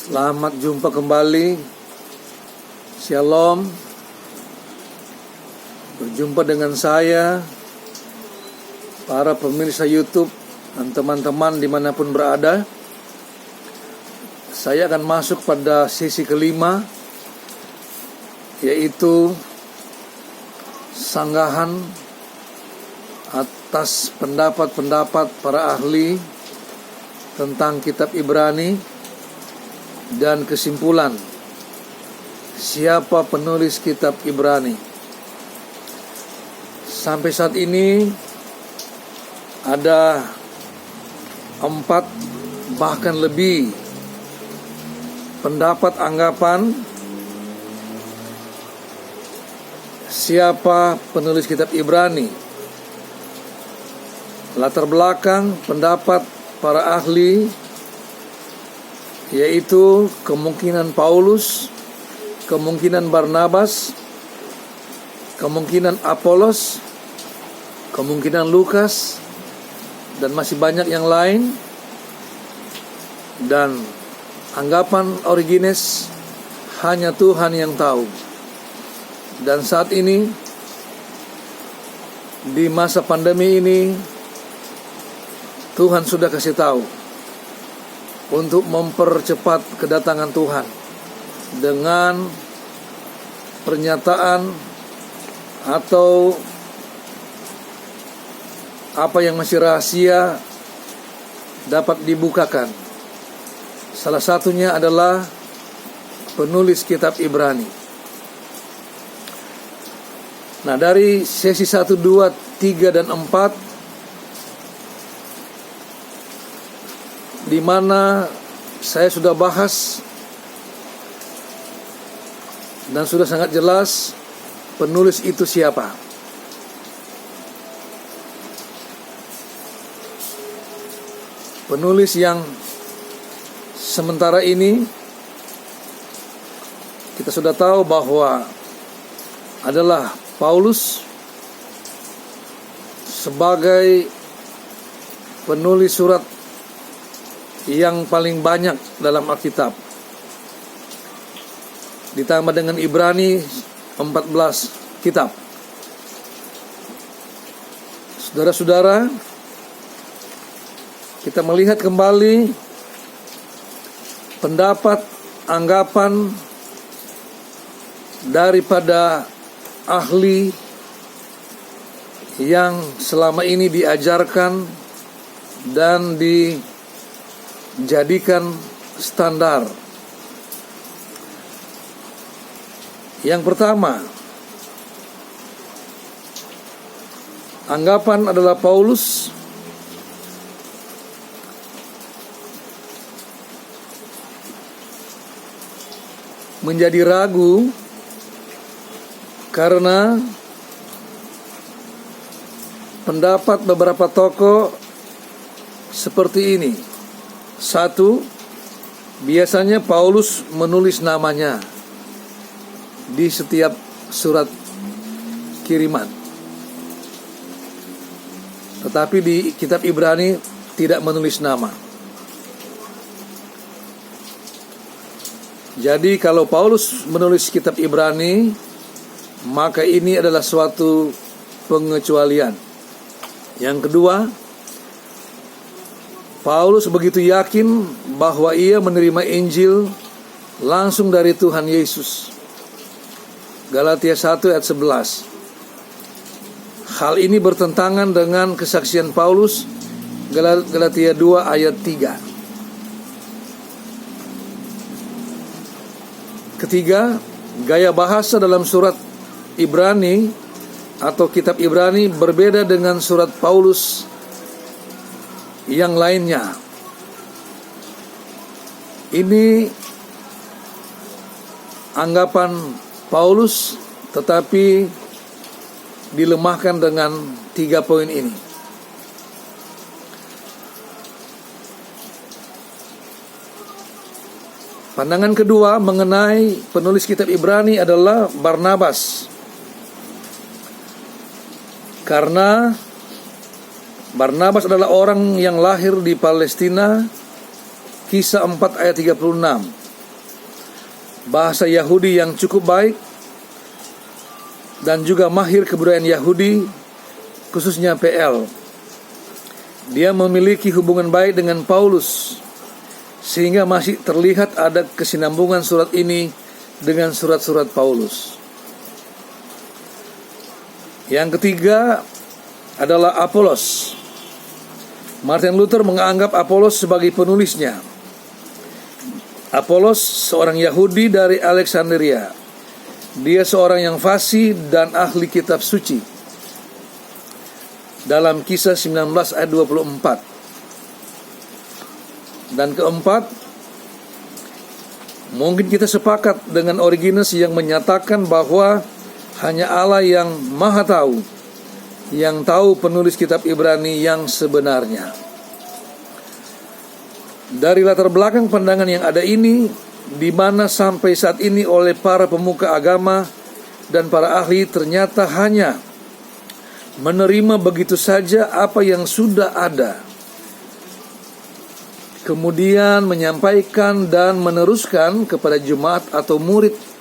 Selamat jumpa kembali. Shalom. Berjumpa dengan saya, para pemirsa YouTube dan teman-teman dimanapun berada. Saya akan masuk pada sesi kelima, yaitu sanggahan atas pendapat-pendapat para ahli tentang kitab Ibrani dan kesimpulan siapa penulis kitab Ibrani. Sampai saat ini ada 4 bahkan lebih pendapat anggapan siapa penulis kitab Ibrani. Latar belakang pendapat para ahli yaitu kemungkinan Paulus, kemungkinan Barnabas, kemungkinan Apolos, kemungkinan Lukas, dan masih banyak yang lain. Dan anggapan Origenes hanya Tuhan yang tahu. Dan saat ini, di masa pandemi ini, Tuhan sudah kasih tahu untuk mempercepat kedatangan Tuhan dengan pernyataan atau apa yang masih rahasia dapat dibukakan. Salah satunya adalah penulis kitab Ibrani. Nah, dari sesi 1, 2, 3, dan 4, di mana saya sudah bahas dan sudah sangat jelas penulis itu siapa. Penulis yang sementara ini kita sudah tahu bahwa adalah Paulus sebagai penulis surat yang paling banyak dalam Alkitab, ditambah dengan Ibrani 14 kitab. Saudara-saudara, kita melihat kembali pendapat, anggapan daripada ahli yang selama ini diajarkan dan dijadikan standar. Yang pertama, anggapan adalah Paulus menjadi ragu karena pendapat beberapa tokoh seperti ini. 1, biasanya Paulus menulis namanya di setiap surat kiriman. Tetapi di kitab Ibrani tidak menulis nama. Jadi kalau Paulus menulis kitab Ibrani, maka ini adalah suatu pengecualian. Yang kedua, Paulus begitu yakin bahwa ia menerima Injil langsung dari Tuhan Yesus. Galatia 1 ayat 11. Hal ini bertentangan dengan kesaksian Paulus, Galatia 2 ayat 3. Ketiga, gaya bahasa dalam surat Ibrani atau kitab Ibrani berbeda dengan surat Paulus yang lainnya. Ini anggapan Paulus, tetapi dilemahkan dengan 3 poin ini. Pandangan kedua mengenai penulis kitab Ibrani adalah Barnabas. Karena Barnabas adalah orang yang lahir di Palestina, Kisah 4 ayat 36. bahasa Yahudi yang cukup baik, dan juga mahir kebudayaan Yahudi, khususnya PL. Dia memiliki hubungan baik dengan Paulus, sehingga masih terlihat ada kesinambungan surat ini dengan surat-surat Paulus. Yang ketiga adalah Apolos. Martin Luther menganggap Apolos sebagai penulisnya. Apolos seorang Yahudi dari Alexandria. Dia seorang yang fasih dan ahli kitab suci. Dalam Kisah 19 ayat 24. Dan keempat, mungkin kita sepakat dengan Origenes yang menyatakan bahwa hanya Allah yang Maha Tahu, yang tahu penulis kitab Ibrani yang sebenarnya. Dari latar belakang pandangan yang ada ini, di mana sampai saat ini oleh para pemuka agama dan para ahli ternyata hanya menerima begitu saja apa yang sudah ada, kemudian menyampaikan dan meneruskan kepada jemaat atau murid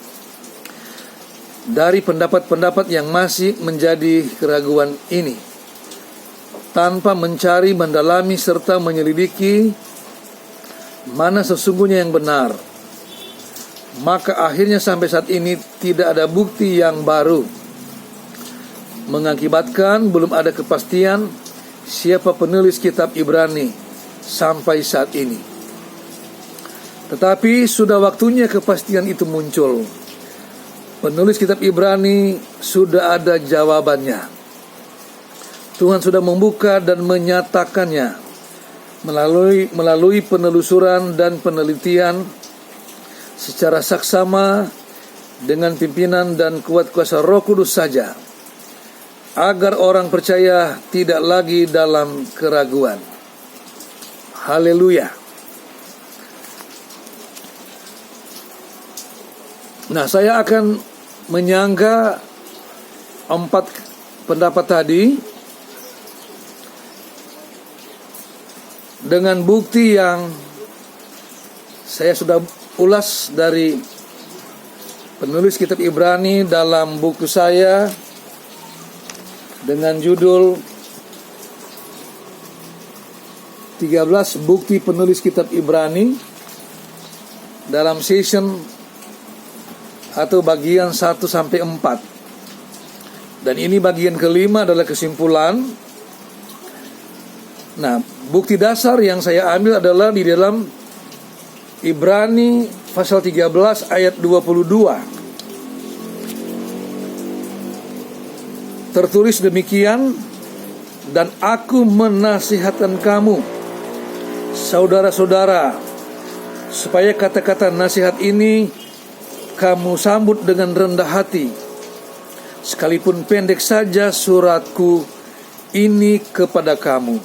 dari pendapat-pendapat yang masih menjadi keraguan ini, tanpa mencari, mendalami, serta menyelidiki mana sesungguhnya yang benar. Maka akhirnya sampai saat ini tidak ada bukti yang baru, mengakibatkan belum ada kepastian siapa penulis kitab Ibrani sampai saat ini. Tetapi sudah waktunya kepastian itu muncul. Penulis kitab Ibrani sudah ada jawabannya. Tuhan sudah membuka dan menyatakannya melalui penelusuran dan penelitian secara saksama dengan pimpinan dan kuat kuasa Roh Kudus saja, agar orang percaya tidak lagi dalam keraguan. Haleluya. Nah, saya akan menyangga 4 pendapat tadi dengan bukti yang saya sudah ulas dari penulis kitab Ibrani dalam buku saya dengan judul 13 Bukti Penulis Kitab Ibrani dalam session atau bagian 1 sampai 4. Dan ini bagian kelima adalah kesimpulan. Nah, bukti dasar yang saya ambil adalah di dalam Ibrani pasal 13 ayat 22. Tertulis demikian, dan aku menasihatkan kamu, saudara-saudara, supaya kata-kata nasihat ini kamu sambut dengan rendah hati, sekalipun pendek saja suratku ini kepada kamu.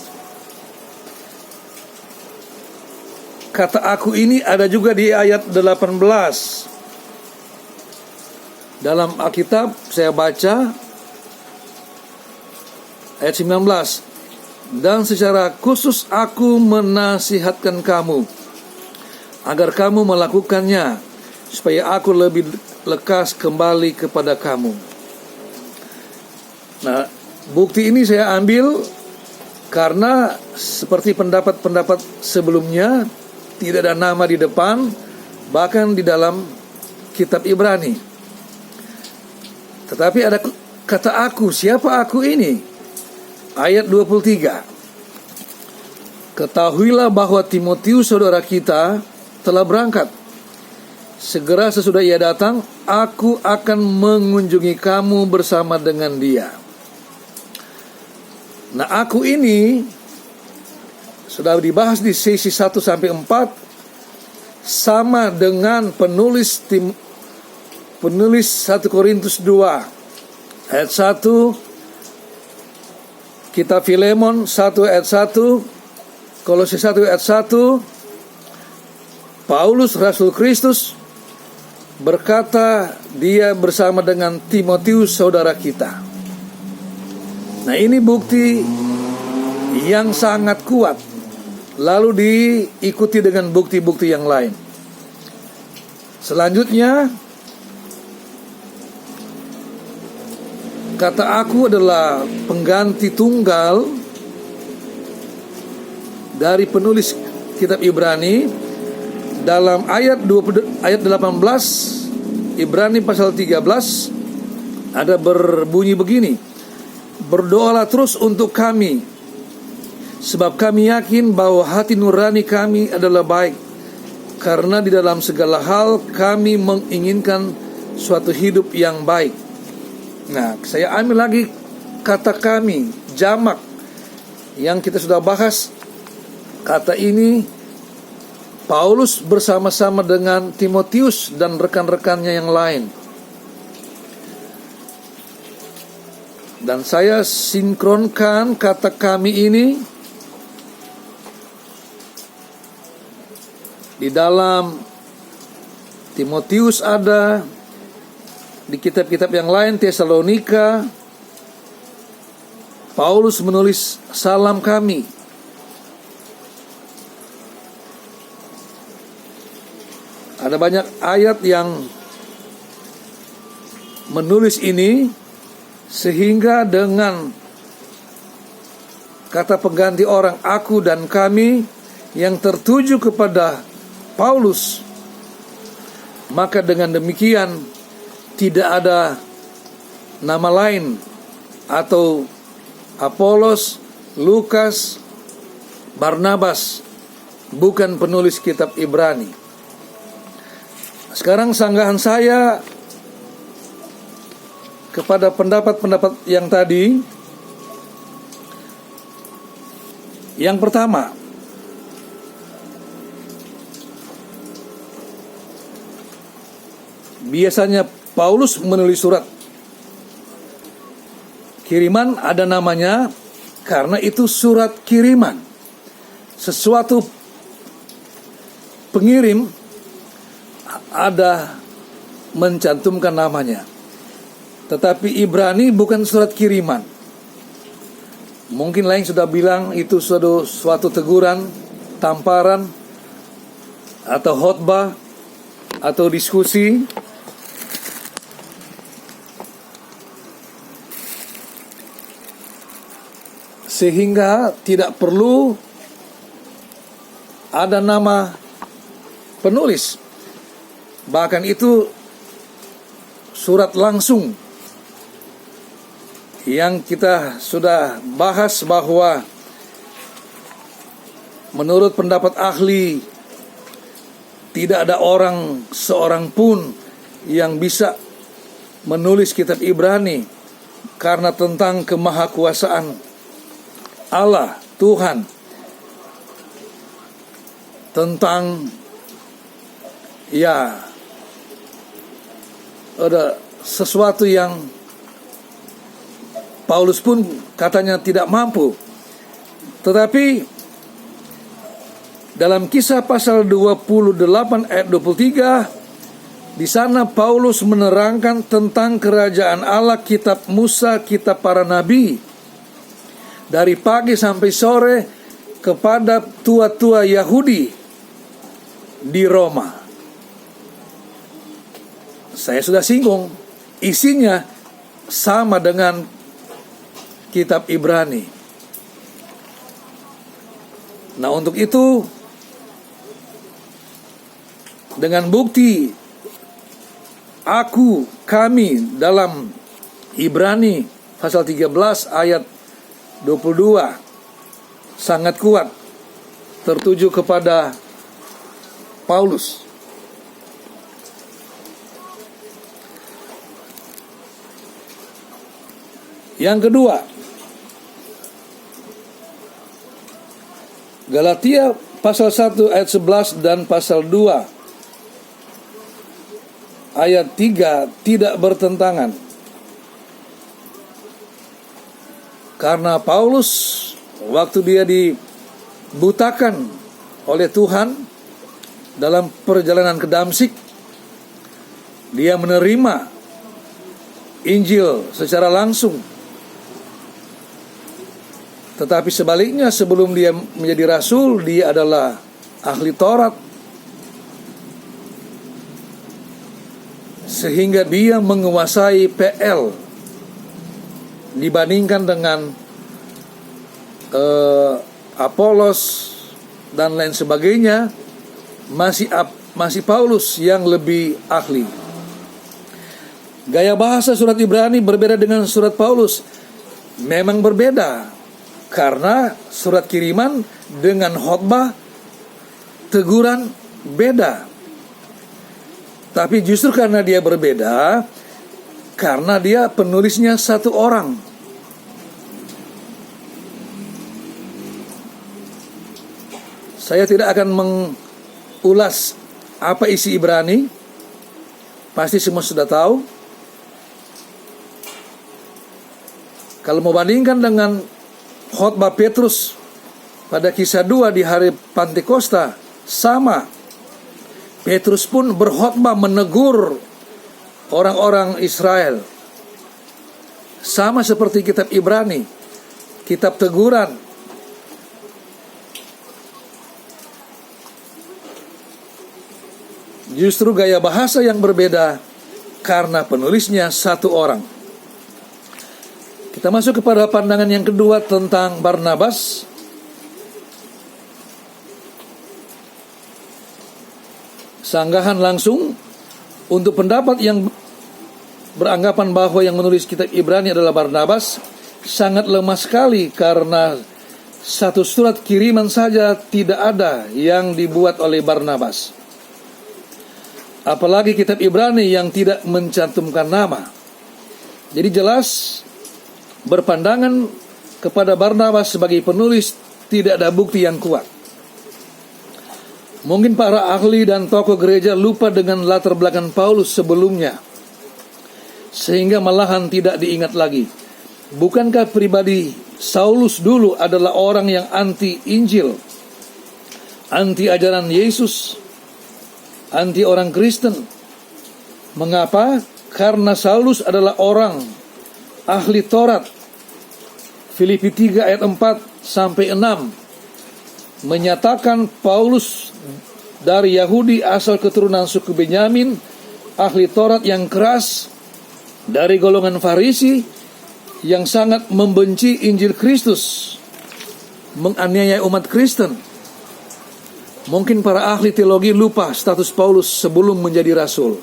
Kata aku ini ada juga di ayat 18. Dalam Alkitab saya baca ayat 19. Dan secara khusus aku menasihatkan kamu agar kamu melakukannya, supaya aku lebih lekas kembali kepada kamu. Nah, bukti ini saya ambil karena seperti pendapat-pendapat sebelumnya, tidak ada nama di depan, bahkan di dalam kitab Ibrani. Tetapi ada kata aku. Siapa aku ini? Ayat 23. Ketahuilah bahwa Timotius saudara kita telah berangkat. Segera sesudah ia datang, aku akan mengunjungi kamu bersama dengan dia. Nah, aku ini sudah dibahas di sesi 1 sampai 4, sama dengan penulis 1 Korintus 2 ayat 1, kitab Filemon 1 ayat 1, Kolose 1 ayat 1. Paulus Rasul Kristus berkata dia bersama dengan Timotius saudara kita. Nah, ini bukti yang sangat kuat. Lalu diikuti dengan bukti-bukti yang lain. Selanjutnya, kata aku adalah pengganti tunggal dari penulis kitab Ibrani. Dalam ayat 18 Ibrani pasal 13 ada berbunyi begini: berdoalah terus untuk kami, sebab kami yakin bahwa hati nurani kami adalah baik, karena di dalam segala hal kami menginginkan suatu hidup yang baik. Nah, saya ambil lagi kata kami, jamak, yang kita sudah bahas. Kata ini Paulus bersama-sama dengan Timotius dan rekan-rekannya yang lain. Dan saya sinkronkan kata kami ini di dalam Timotius ada, di kitab-kitab yang lain, Tesalonika, Paulus menulis salam kami. Ada banyak ayat yang menulis ini, sehingga dengan kata pengganti orang aku dan kami yang tertuju kepada Paulus, maka dengan demikian tidak ada nama lain atau Apolos, Lukas, Barnabas bukan penulis kitab Ibrani. Sekarang sanggahan saya kepada pendapat-pendapat yang tadi. Yang pertama, biasanya Paulus menulis surat kiriman, ada namanya karena itu surat kiriman. Sesuatu pengirim ada mencantumkan namanya. Tetapi Ibrani bukan surat kiriman. Mungkin lain sudah bilang itu suatu teguran, tamparan, atau khotbah, atau diskusi. Sehingga tidak perlu ada nama penulis. Bahkan itu surat langsung yang kita sudah bahas bahwa menurut pendapat ahli tidak ada seorang pun yang bisa menulis kitab Ibrani karena tentang kemahakuasaan Allah, Tuhan, tentang ada sesuatu yang Paulus pun katanya tidak mampu. Tetapi dalam Kisah pasal 28 ayat 23, di sana Paulus menerangkan tentang kerajaan Allah, kitab Musa, kitab para nabi, dari pagi sampai sore kepada tua-tua Yahudi di Roma. Saya sudah singgung, isinya sama dengan kitab Ibrani. Nah, untuk itu, dengan bukti aku, kami dalam Ibrani pasal 13 ayat 22 sangat kuat tertuju kepada Paulus. Yang kedua, Galatia pasal 1 ayat 11 dan pasal 2 ayat 3 tidak bertentangan. Karena Paulus waktu dia dibutakan oleh Tuhan dalam perjalanan ke Damsyik, dia menerima Injil secara langsung. Tetapi sebaliknya, sebelum dia menjadi rasul, dia adalah ahli Taurat. sehingga dia menguasai PL dibandingkan dengan Apolos dan lain sebagainya. Masih Paulus yang lebih ahli. Gaya bahasa surat Ibrani berbeda dengan surat Paulus. Memang berbeda, karena surat kiriman dengan khotbah teguran beda. Tapi justru karena dia berbeda, karena dia penulisnya satu orang. Saya tidak akan mengulas apa isi Ibrani. Pasti semua sudah tahu. Kalau mau bandingkan dengan khotbah Petrus pada kisah 2 di hari Pantekosta, sama. Petrus pun berkhotbah menegur orang-orang Israel. Sama seperti kitab Ibrani, kitab teguran. Justru gaya bahasa yang berbeda karena penulisnya satu orang. Kita masuk kepada pandangan yang kedua tentang Barnabas. Sanggahan langsung untuk pendapat yang beranggapan bahwa yang menulis kitab Ibrani adalah Barnabas sangat lemah sekali, karena satu surat kiriman saja tidak ada yang dibuat oleh Barnabas. Apalagi kitab Ibrani yang tidak mencantumkan nama. Jadi jelas berpandangan kepada Barnabas sebagai penulis tidak ada bukti yang kuat. Mungkin para ahli dan tokoh gereja lupa dengan latar belakang Paulus sebelumnya, sehingga malahan tidak diingat lagi. Bukankah pribadi Saulus dulu adalah orang yang anti Injil, anti ajaran Yesus, anti orang Kristen? Mengapa? Karena Saulus adalah orang ahli Taurat. Filipi 3 ayat 4 sampai 6 menyatakan Paulus dari Yahudi asal keturunan suku Benyamin, ahli Taurat yang keras, dari golongan Farisi yang sangat membenci Injil Kristus, menganiaya umat Kristen. Mungkin para ahli teologi lupa status Paulus sebelum menjadi rasul.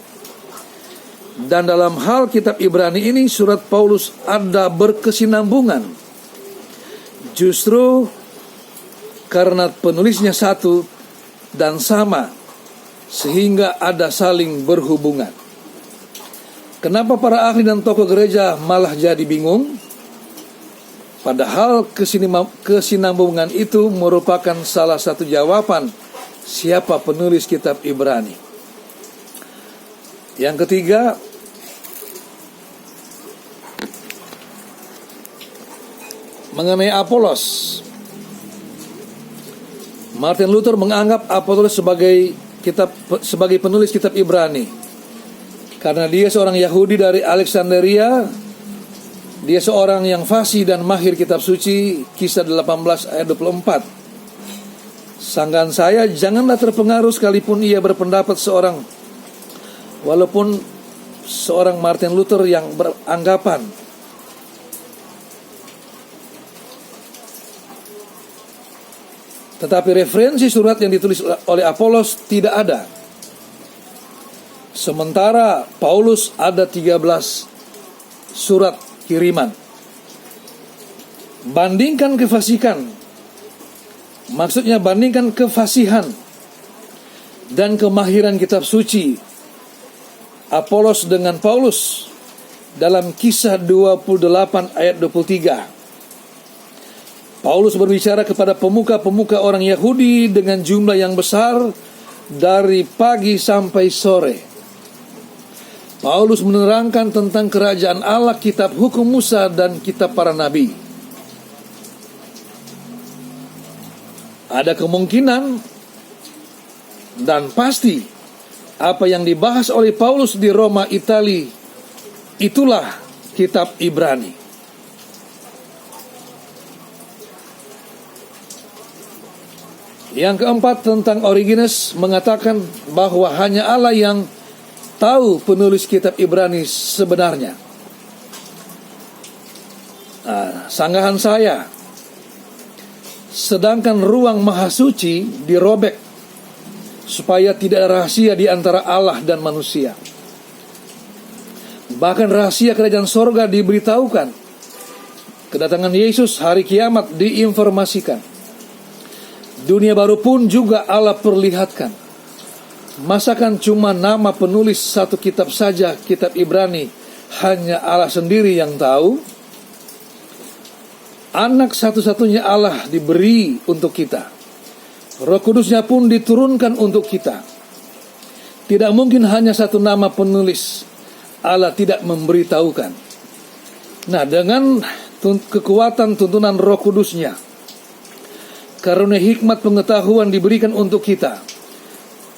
Dan dalam hal kitab Ibrani ini, surat Paulus ada berkesinambungan. Justru karena penulisnya satu dan sama, sehingga ada saling berhubungan. Kenapa para ahli dan tokoh gereja malah jadi bingung? Padahal kesinambungan itu merupakan salah satu jawaban siapa penulis kitab Ibrani. Yang ketiga, mengenai Apolos. Martin Luther menganggap Apolos sebagai penulis kitab Ibrani karena dia seorang Yahudi dari Alexandria. Dia seorang yang fasih dan mahir kitab suci, Kisah 18 ayat 24. Sanggahan saya, janganlah terpengaruh sekalipun ia berpendapat walaupun seorang Martin Luther yang beranggapan tetapi referensi surat yang ditulis oleh Apolos tidak ada. Sementara Paulus ada 13 surat kiriman. Bandingkan kefasikan. Maksudnya bandingkan kefasihan dan kemahiran kitab suci Apolos dengan Paulus dalam Kisah 28 ayat 23. Paulus berbicara kepada pemuka-pemuka orang Yahudi dengan jumlah yang besar dari pagi sampai sore. Paulus menerangkan tentang kerajaan Allah, kitab hukum Musa dan kitab para nabi. Ada kemungkinan dan pasti apa yang dibahas oleh Paulus di Roma, Italia, itulah kitab Ibrani. Yang keempat, tentang Origenes mengatakan bahwa hanya Allah yang tahu penulis kitab Ibrani sebenarnya. Sanggahan saya, sedangkan ruang maha suci dirobek supaya tidak ada rahasia di antara Allah dan manusia. Bahkan rahasia kerajaan sorga diberitahukan. Kedatangan Yesus, hari kiamat diinformasikan. Dunia baru pun juga Allah perlihatkan. Masakan cuma nama penulis satu kitab saja, kitab Ibrani, hanya Allah sendiri yang tahu? Anak satu-satunya Allah diberi untuk kita. Roh Kudusnya pun diturunkan untuk kita. Tidak mungkin hanya satu nama penulis Allah tidak memberitahukan. Nah, dengan kekuatan tuntunan Roh Kudusnya, karunia hikmat pengetahuan diberikan untuk kita,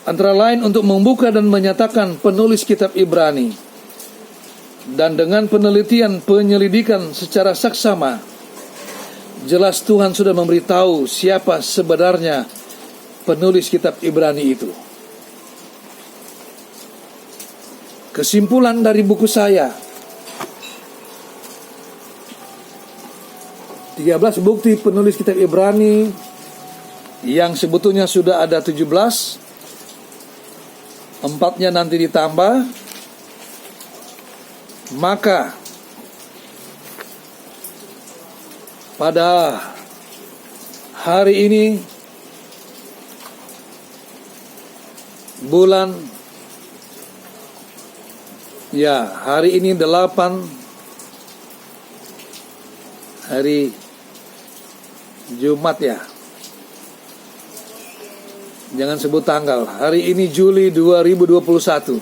antara lain untuk membuka dan menyatakan penulis kitab Ibrani. Dan dengan penelitian penyelidikan secara saksama, jelas Tuhan sudah memberitahu siapa sebenarnya penulis kitab Ibrani itu. Kesimpulan dari buku saya, 13 bukti penulis kitab Ibrani yang sebetulnya sudah ada 17, 4-nya nanti ditambah. Maka pada hari ini, hari ini 8 hari Jumat ya. Jangan sebut tanggal. Hari ini Juli 2021.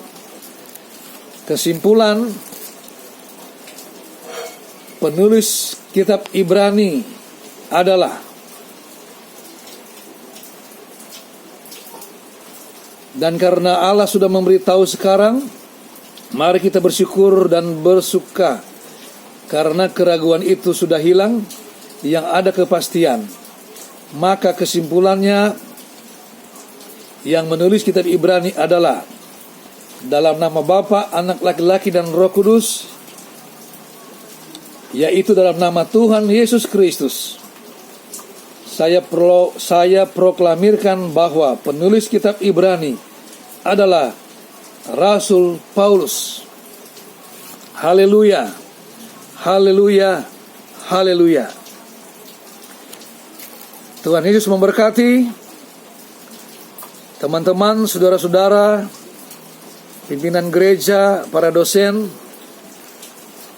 Kesimpulan, penulis kitab Ibrani adalah dan karena Allah sudah memberitahu sekarang, mari kita bersyukur dan bersuka karena keraguan itu sudah hilang, yang ada kepastian. Maka kesimpulannya, yang menulis kitab Ibrani adalah dalam nama Bapa, Anak laki-laki dan Roh Kudus, yaitu dalam nama Tuhan Yesus Kristus. Saya proklamirkan bahwa penulis kitab Ibrani adalah Rasul Paulus. Haleluya, haleluya, haleluya. Tuhan Yesus memberkati teman-teman, saudara-saudara, pimpinan gereja, para dosen,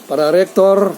para rektor,